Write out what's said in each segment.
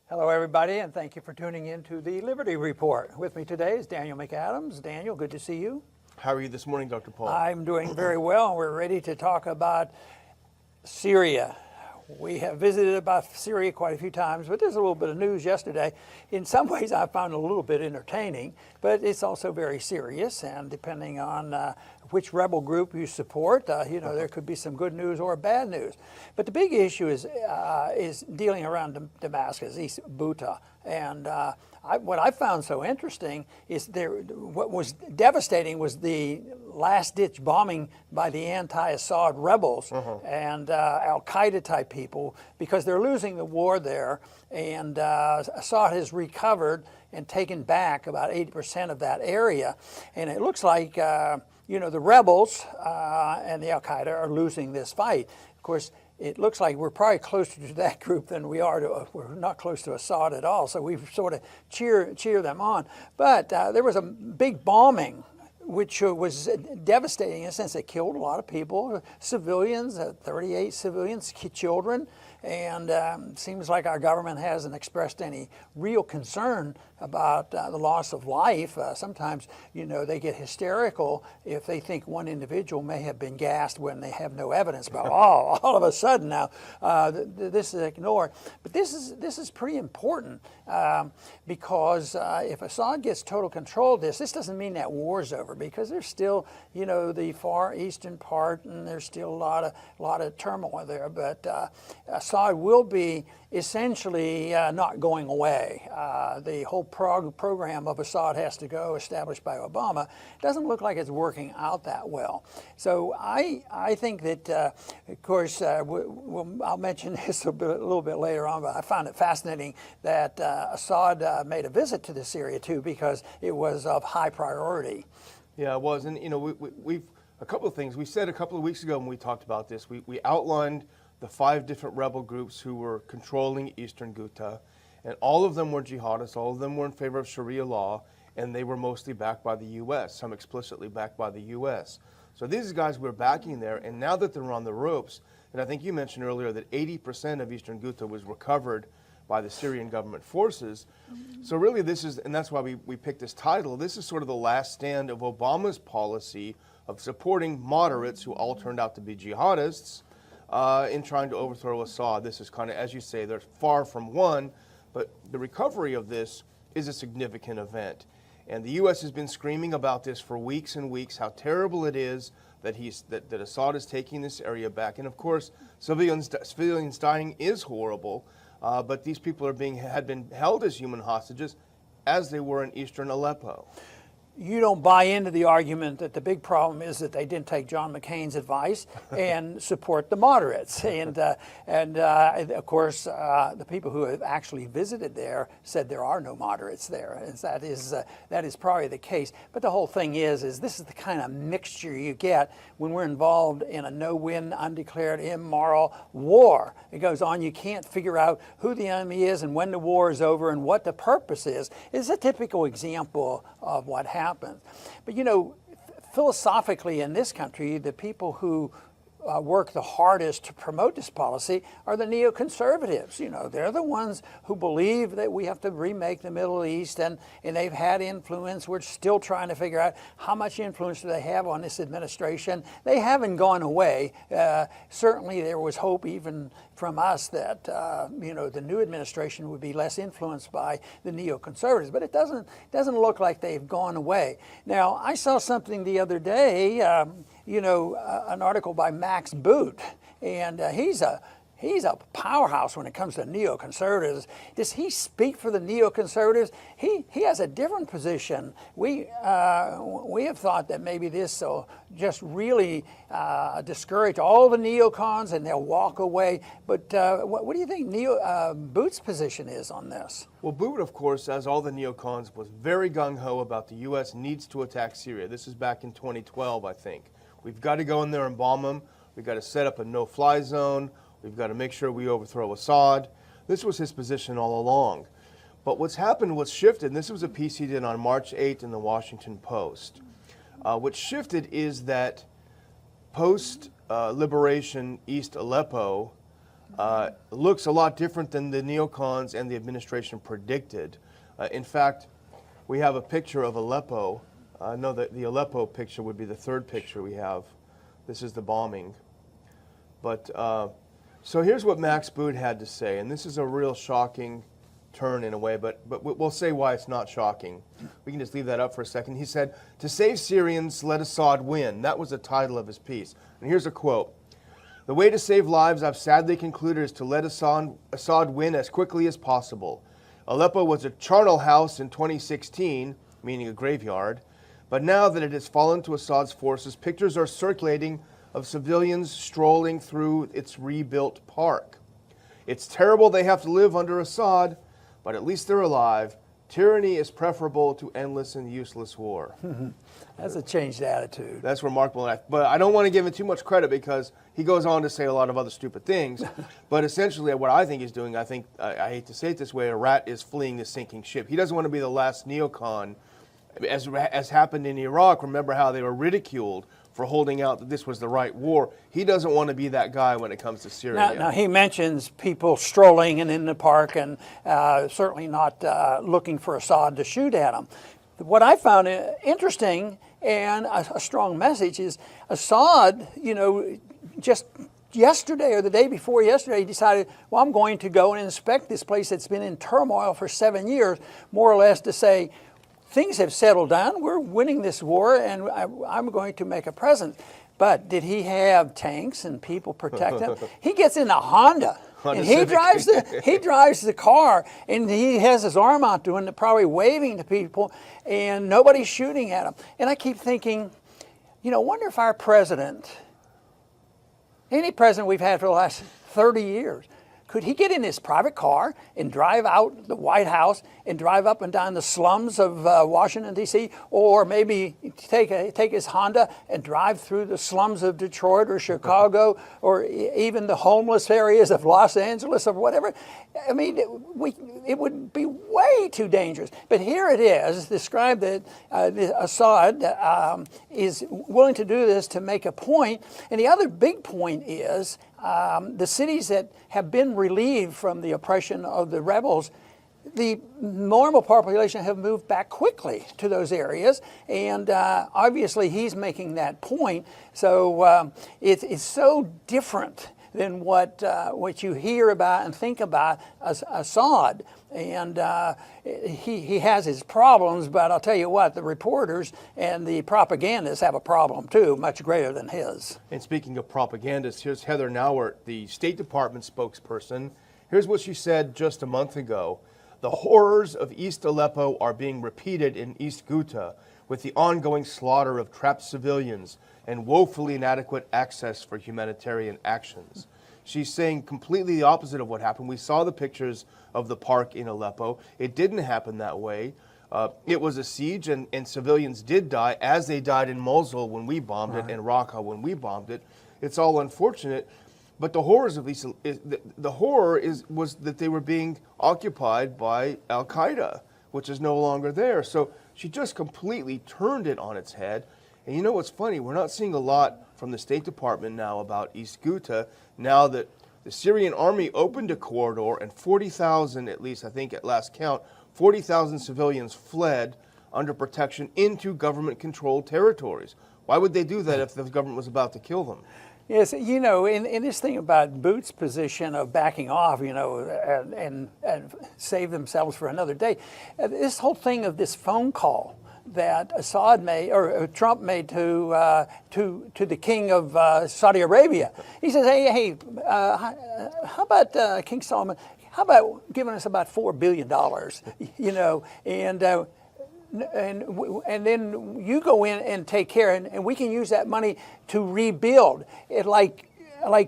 Hello, everybody, and thank you for tuning in to the Liberty Report. With me today is Daniel McAdams. Daniel, good to see you. How are you this morning, Dr. Paul? I'm doing very well, and we're ready to talk about Syria. We have visited about Syria quite a few times, but there's a little bit of news yesterday. In some ways, I found it a little bit entertaining, but it's also very serious, and depending on which rebel group you support, there could be some good news or bad news. But the big issue is dealing around Damascus, East Ghouta, and what I found so interesting is what was devastating was the last-ditch bombing by the anti-Assad rebels and al-qaeda type people, because they're losing the war there, and Assad has recovered and taken back about 80% of that area, and it looks like the rebels and the al-qaeda are losing this fight. Of course, it looks like we're probably closer to that group than we are to, we're not close to Assad at all, so we sort of cheer them on. But there was a big bombing, which was devastating in a sense. It killed a lot of people, civilians, 38 civilians, children, and seems like our government hasn't expressed any real concern about the loss of life. Sometimes, they get hysterical if they think one individual may have been gassed when they have no evidence. But all of a sudden now, this is ignored. But this is pretty important because if Assad gets total control of this doesn't mean that war's over, because there's still, the far eastern part, and there's still a lot of turmoil there. But Assad will be essentially not going away. The whole program of Assad has to go, established by Obama, doesn't look like it's working out that well. So I think that, of course, I'll mention this a little bit later on, but I found it fascinating that Assad made a visit to this area too, because it was of high priority. Yeah, it was. And, we've a couple of things. We said a couple of weeks ago when we talked about this, we outlined the 5 different rebel groups who were controlling eastern Ghouta, and all of them were jihadists, all of them were in favor of Sharia law, and they were mostly backed by the U.S., some explicitly backed by the U.S. So these guys were backing there, and now that they're on the ropes, and I think you mentioned earlier that 80% of eastern Ghouta was recovered by the Syrian government forces. So really this is, and that's why we picked this title, this is sort of the last stand of Obama's policy of supporting moderates who all turned out to be jihadists, in trying to overthrow Assad. This is kind of, as you say, they're far from one, but the recovery of this is a significant event. And the U.S. has been screaming about this for weeks and weeks, how terrible it is that that Assad is taking this area back. And of course, civilians dying is horrible, but these people had been held as human hostages, as they were in eastern Aleppo. You don't buy into the argument that the big problem is that they didn't take John McCain's advice and support the moderates. And of course, the people who have actually visited there said there are no moderates there. And that is probably the case. But the whole thing is this is the kind of mixture you get when we're involved in a no-win, undeclared, immoral war. It goes on. You can't figure out who the enemy is and when the war is over and what the purpose is. It's a typical example of what happens. But philosophically in this country, the people who work the hardest to promote this policy are the neoconservatives. They're the ones who believe that we have to remake the Middle East, and they've had influence. We're still trying to figure out how much influence do they have on this administration. They haven't gone away. Certainly there was hope even from us that the new administration would be less influenced by the neoconservatives, but it doesn't look like they've gone away. Now, I saw something the other day, an article by Max Boot, and he's a powerhouse when it comes to neoconservatives. Does he speak for the neoconservatives? He has a different position. We have thought that maybe this will just really discourage all the neocons and they'll walk away. But what do you think Boot's position is on this? Well, Boot, of course, as all the neocons, was very gung-ho about the U.S. needs to attack Syria. This is back in 2012, I think. We've got to go in there and bomb them. We've got to set up a no-fly zone. We've got to make sure we overthrow Assad. This was his position all along. But what's happened, what's shifted, and this was a piece he did on March 8th in the Washington Post. What shifted is that post-liberation East Aleppo, looks a lot different than the neocons and the administration predicted. In fact, we have a picture of Aleppo. No, the Aleppo picture would be the third picture we have. This is the bombing. But so here's what Max Boot had to say, and this is a real shocking turn in a way, but we'll say why it's not shocking. We can just leave that up for a second. He said, "To save Syrians, let Assad win." That was the title of his piece. And here's a quote. "The way to save lives, I've sadly concluded, is to let Assad win as quickly as possible. Aleppo was a charnel house in 2016, meaning a graveyard, but now that it has fallen to Assad's forces, pictures are circulating of civilians strolling through its rebuilt park. It's terrible they have to live under Assad, but at least they're alive. Tyranny is preferable to endless and useless war." That's a changed attitude. That's remarkable. But I don't want to give him too much credit because he goes on to say a lot of other stupid things. But essentially what I think he's doing, I hate to say it this way, a rat is fleeing the sinking ship. He doesn't want to be the last neocon. As happened in Iraq, remember how they were ridiculed for holding out that this was the right war. He doesn't want to be that guy when it comes to Syria. Now he mentions people strolling and in the park and certainly not looking for Assad to shoot at them. What I found interesting and a strong message is Assad, just yesterday or the day before yesterday, he decided, well, I'm going to go and inspect this place that's been in turmoil for 7 years, more or less to say, things have settled down, we're winning this war, and I'm going to make a presence. But did he have tanks and people protect him? He gets in a Honda, and he drives the car, and he has his arm out to him, probably waving to people, and nobody's shooting at him. And I keep thinking, wonder if our president, any president we've had for the last 30 years, could he get in his private car and drive out the White House and drive up and down the slums of Washington, D.C., or maybe take his Honda and drive through the slums of Detroit or Chicago or even the homeless areas of Los Angeles or whatever? I mean, it would be way too dangerous. But here it is, described that Assad is willing to do this to make a point. And the other big point is the cities that have been relieved from the oppression of the rebels, the normal population have moved back quickly to those areas, and obviously he's making that point. So it's so different than what you hear about and think about Assad. And he has his problems, but I'll tell you what, the reporters and the propagandists have a problem too, much greater than his. And speaking of propagandists, here's Heather Nauert, the State Department spokesperson. Here's what she said just a month ago. "The horrors of East Aleppo are being repeated in East Ghouta, with the ongoing slaughter of trapped civilians and woefully inadequate access for humanitarian actions." She's saying completely the opposite of what happened. We saw the pictures of the park in Aleppo. It didn't happen that way. It was a siege, and civilians did die, as they died in Mosul when we bombed it, and Raqqa when we bombed it. It's all unfortunate, but the horrors of these, the horror was that they were being occupied by al-qaeda, which is no longer there. So she just completely turned it on its head. And you know what's funny? We're not seeing a lot from the State Department now about East Ghouta, now that the Syrian army opened a corridor and 40,000, at least I think at last count, 40,000 civilians fled under protection into government-controlled territories. Why would they do that if the government was about to kill them? Yes, in this thing about Boot's position of backing off, and save themselves for another day, this whole thing of this phone call that Assad made, or Trump made to the king of Saudi Arabia. He says, hey, how about King Solomon? How about giving us about $4 billion? And then you go in and take care, and we can use that money to rebuild. It like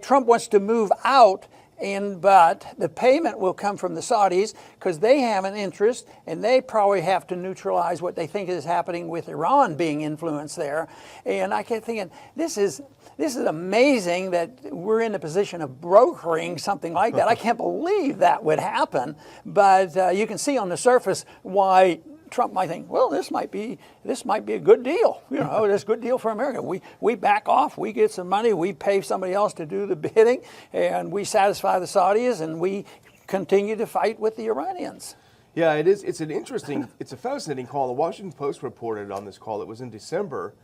Trump wants to move out. But the payment will come from the Saudis because they have an interest, and they probably have to neutralize what they think is happening with Iran being influenced there. And I kept thinking, this is amazing that we're in the position of brokering something like that. I can't believe that would happen. But you can see on the surface why Trump might think, well, this might be a good deal. You know, it's a good deal for America. We back off, we get some money, we pay somebody else to do the bidding, and we satisfy the Saudis, and we continue to fight with the Iranians. Yeah, it is. It's it's a fascinating call. The Washington Post reported on this call. It was in December,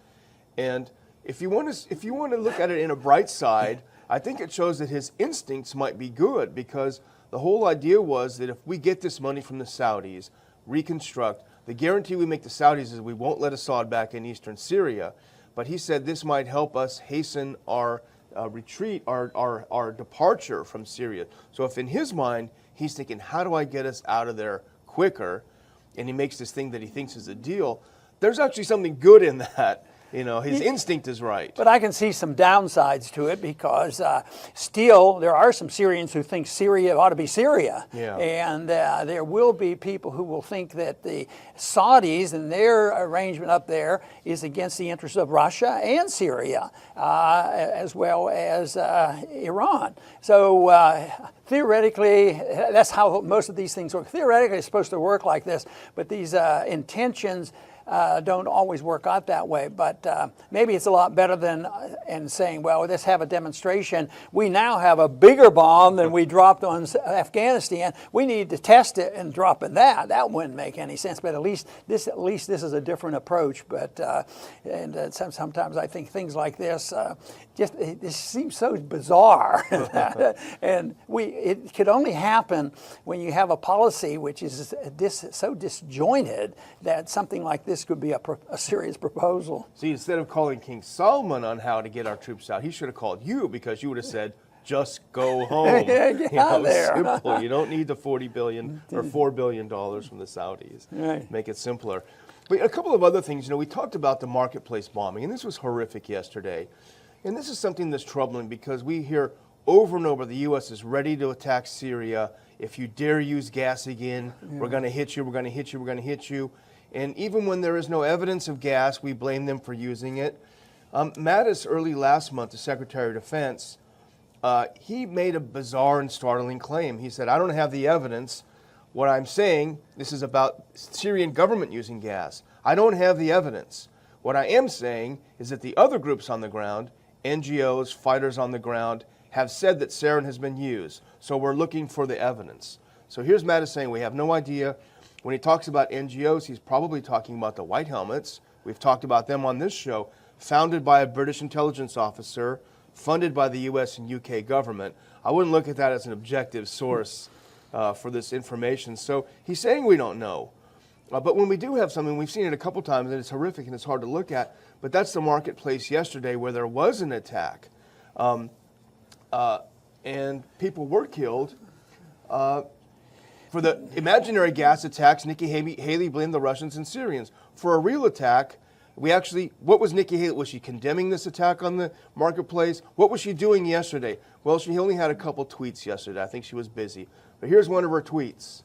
and if you want to look at it in a bright side, I think it shows that his instincts might be good, because the whole idea was that if we get this money from the Saudis, reconstruct, the guarantee we make the Saudis is we won't let Assad back in eastern Syria. But he said this might help us hasten our retreat, our departure from Syria. So if in his mind he's thinking, how do I get us out of there quicker, and he makes this thing that he thinks is a deal, there's actually something good in that. You know, his instinct is right. But I can see some downsides to it, because still there are some Syrians who think Syria ought to be Syria. Yeah. And there will be people who will think that the Saudis and their arrangement up there is against the interests of Russia and Syria, as well as Iran. So theoretically, that's how most of these things work. Theoretically, it's supposed to work like this, but these intentions don't always work out that way. But maybe it's a lot better than saying, well, let's have a demonstration. We now have a bigger bomb than we dropped on Afghanistan. We need to test it and drop in that. That wouldn't make any sense. But at least this is a different approach. But sometimes I think things like this it seems so bizarre, and it could only happen when you have a policy which is so disjointed that something like this could be a serious proposal. See, instead of calling King Solomon on how to get our troops out, he should have called you, because you would have said, just go home. Get out there. Simple. You don't need the $40 billion or $4 billion from the Saudis. Right. Make it simpler. But a couple of other things. You know, we talked about the marketplace bombing, and this was horrific yesterday. And this is something that's troubling, because we hear over and over the U.S. is ready to attack Syria. If you dare use gas again, we're going to hit you, we're going to hit you, we're going to hit you. And even when there is no evidence of gas, we blame them for using it. Mattis, early last month, the Secretary of Defense, he made a bizarre and startling claim. He said, I don't have the evidence. What I'm saying, this is about Syrian government using gas. I don't have the evidence. What I am saying is that the other groups on the ground, NGOs, fighters on the ground, have said that sarin has been used. So we're looking for the evidence. So here's Mattis saying we have no idea. When he talks about NGOs, he's probably talking about the White Helmets. We've talked about them on this show, founded by a British intelligence officer, funded by the US and UK government. I wouldn't look at that as an objective source for this information. So he's saying we don't know. But when we do have something, we've seen it a couple times, and it's horrific and it's hard to look at, but that's the marketplace yesterday where there was an attack. And people were killed. For the imaginary gas attacks, Nikki Haley blamed the Russians and Syrians. For a real attack, what was Nikki Haley? Was she condemning this attack on the marketplace? What was she doing yesterday? Well, she only had a couple tweets yesterday. I think she was busy. But here's one of her tweets.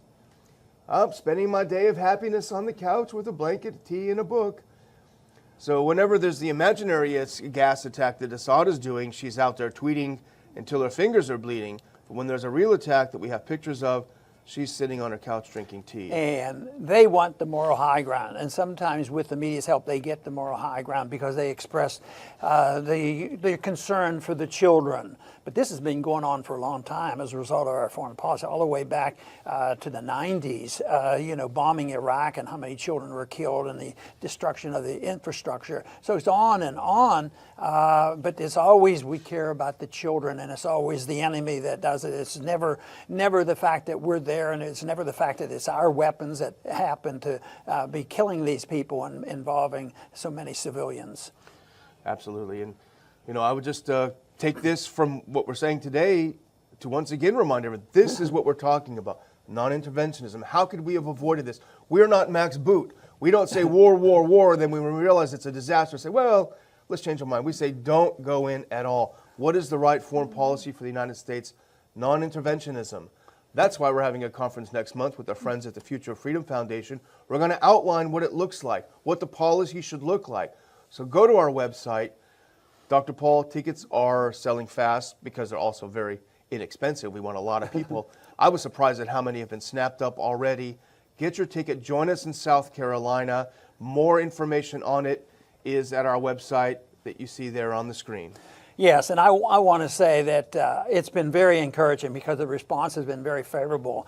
I'm spending my day of happiness on the couch with a blanket, tea, and a book. So whenever there's the imaginary gas attack that Assad is doing, she's out there tweeting until her fingers are bleeding. But when there's a real attack that we have pictures of, she's sitting on her couch drinking tea. And they want the moral high ground. And sometimes with the media's help, they get the moral high ground because they express the concern for the children. But this has been going on for a long time as a result of our foreign policy, all the way back to the 90s, bombing Iraq and how many children were killed and the destruction of the infrastructure. So it's on and on, but it's always we care about the children, and it's always the enemy that does it. It's never the fact that we're there, and it's never the fact that it's our weapons that happen to be killing these people and involving so many civilians. Absolutely. And, I would just take this from what we're saying today to once again remind everyone, this is what we're talking about, non-interventionism. How could we have avoided this? We're not Max Boot. We don't say war, war, war, then when we realize it's a disaster, say, well, let's change our mind. We say don't go in at all. What is the right foreign policy for the United States? Non-interventionism. That's why we're having a conference next month with our friends at the Future of Freedom Foundation. We're going to outline what it looks like, what the policy should look like. So go to our website. Dr. Paul, tickets are selling fast because they're also very inexpensive. We want a lot of people. I was surprised at how many have been snapped up already. Get your ticket. Join us in South Carolina. More information on it is at our website that you see there on the screen. Yes, and I want to say that it's been very encouraging because the response has been very favorable.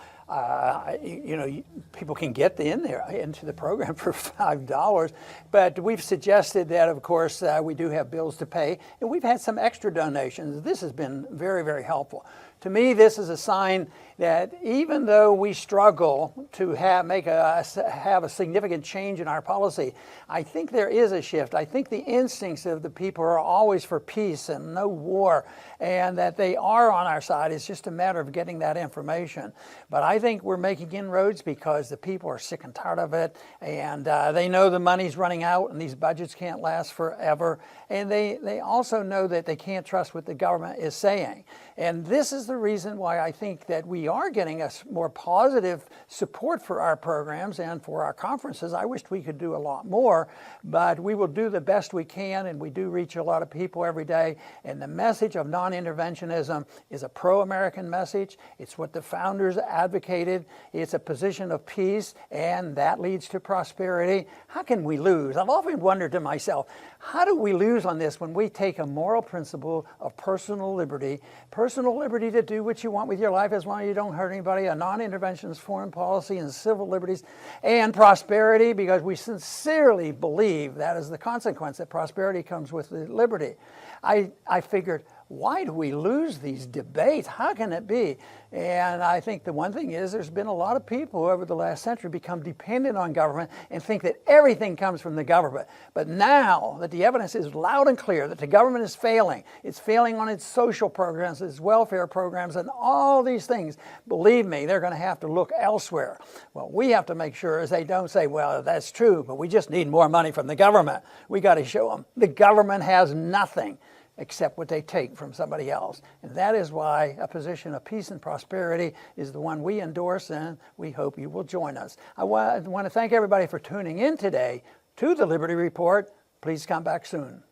People can get into the program for $5, but we've suggested that, of course, we do have bills to pay, and we've had some extra donations. This has been very, very helpful. To me, this is a sign that even though we struggle to have a significant change in our policy, I think there is a shift. I think the instincts of the people are always for peace and no war, and that they are on our side. It's just a matter of getting that information. But I think we're making inroads because the people are sick and tired of it, and they know the money's running out and these budgets can't last forever. And they also know that they can't trust what the government is saying. And this is the reason why I think that we are getting a more positive support for our programs and for our conferences. I wished we could do a lot more, but we will do the best we can, and we do reach a lot of people every day. And the message of non-interventionism is a pro-American message. It's what the founders advocated. It's a position of peace, and that leads to prosperity. How can we lose? I've often wondered to myself, how do we lose on this when we take a moral principle of personal liberty to do what you want with your life as long as you don't hurt anybody, a non-interventionist foreign policy and civil liberties, and prosperity, because we sincerely believe that is the consequence, that prosperity comes with the liberty. I figured, why do we lose these debates? How can it be? And I think the one thing is there's been a lot of people who over the last century become dependent on government and think that everything comes from the government. But now that the evidence is loud and clear that the government is failing, it's failing on its social programs, its welfare programs, and all these things, believe me, they're going to have to look elsewhere. Well, we have to make sure as they don't say, well, that's true, but we just need more money from the government. We got to show them the government has nothing except what they take from somebody else. And that is why a position of peace and prosperity is the one we endorse, and we hope you will join us. I want to thank everybody for tuning in today to the Liberty Report. Please come back soon.